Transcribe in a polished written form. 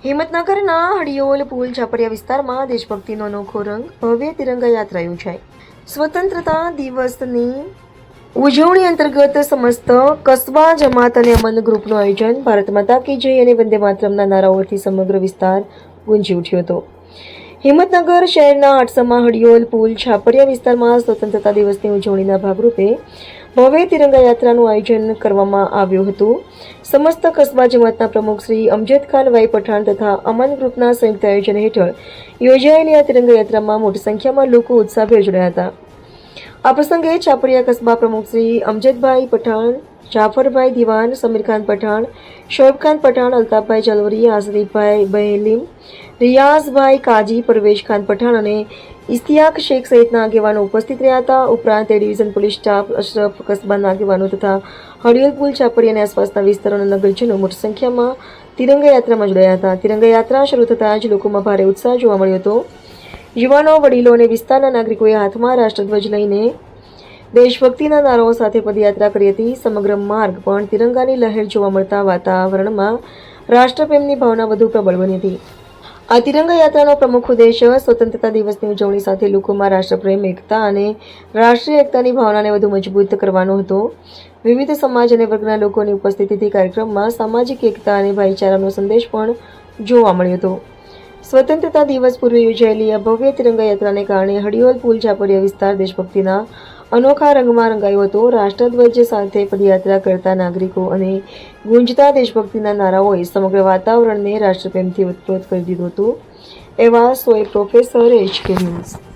હિંમતનગરના હડિયોલ પુલ છાપરિયા વિસ્તારમાં દેશભક્તિનો અનોખો રંગ ભવ્ય તિરંગા યાત્રા યોજાઈ. સ્વતંત્રતા દિવસની ઉજવણી અંતર્ગત સમસ્ત કસ્બા જમાત અને અમન ગ્રુપનું આયોજન. ભારત માતા કી જય અને વંદે માતરમના નારાઓથી સમગ્ર વિસ્તાર ગુંજી ઉઠ્યો હતો. હિંમતનગર શહેરના આટસમા હડિયોલ પુલ છાપરિયા વિસ્તારમાં સ્વતંત્રતા દિવસની ઉજવણીના ભાગરૂપે ભવ્ય તિરંગા યાત્રાનું આયોજન કરવામાં આવ્યું હતું. સમસ્ત કસ્બા જમાતના પ્રમુખ શ્રી અમજદ ખાન વાઈ પઠાણ તથા અમન ગ્રુપના સંયુક્ત આયોજન હેઠળ યોજાયેલી આ તિરંગા યાત્રામાં મોટી સંખ્યામાં લોકો ઉત્સાહભેર જોડાયા હતા. આ પ્રસંગે છાપરિયા કસ્બા પ્રમુખ શ્રી અમજદભાઈ પઠાણ, જાફરભાઈ દિવાન, સમીરખાન પઠાણ, શોએબખાન પઠાણ, અલ્તાફભાઈ ચલવરી, આસિફભાઈ બહેલીમ, રિયાઝભાઈ કાજી, પરવેશ ખાન પઠાણ અને ઇશ્તિયાક શેખ સહિતના આગેવાનો ઉપસ્થિત રહ્યા હતા. ઉપરાંત A division police staff, Ashraf કસ્બાના આગેવાનો તથા હડિયોલ પુલ છાપરી અને આસપાસના વિસ્તારોના નગરજનો મોટી સંખ્યામાં તિરંગા યાત્રામાં જોડાયા હતા. તિરંગા યાત્રા શરૂ થતાં જ લોકોમાં ભારે ઉત્સાહ જોવા મળ્યો હતો. યુવાનો, વડીલો અને વિસ્તારના નાગરિકોએ હાથમાં રાષ્ટ્રધ્વજ લઈને દેશભક્તિના નારાઓ સાથે પદયાત્રા કરી હતી. સમગ્ર માર્ગ પણ તિરંગાની લહેર જોવા મળતા વાતાવરણમાં રાષ્ટ્રપ્રેમની ભાવના વધુ પ્રબળ બની હતી. આ તિરંગા યાત્રાનો પ્રમુખ ઉદ્દેશ્ય સ્વતંત્રતા દિવસની ઉજવણી સાથે લોકોમાં રાષ્ટ્રપ્રેમ, એકતા અને રાષ્ટ્રીય એકતાની ભાવનાને વધુ મજબૂત કરવાનો હતો. વિવિધ સમાજ અને વર્ગના લોકોની ઉપસ્થિતિથી કાર્યક્રમમાં સામાજિક એકતા અને ભાઈચારાનો સંદેશ પણ જોવા મળ્યો હતો. સ્વતંત્રતા દિવસ પૂર્વે યોજાયેલી આ ભવ્ય તિરંગા યાત્રાને કારણે હડિયોલ પુલ છાપરિયા વિસ્તાર દેશભક્તિના અનોખા રંગમાં રંગાયો હતો. રાષ્ટ્રધ્વજ સાથે પદયાત્રા કરતા નાગરિકો અને ગુંજતા દેશભક્તિના નારાઓએ સમગ્ર વાતાવરણને રાષ્ટ્રપ્રેમથી ઓતપ્રોત કરી દીધું હતું. એવા સોએ પ્રોફેસર HK ન્યૂઝ.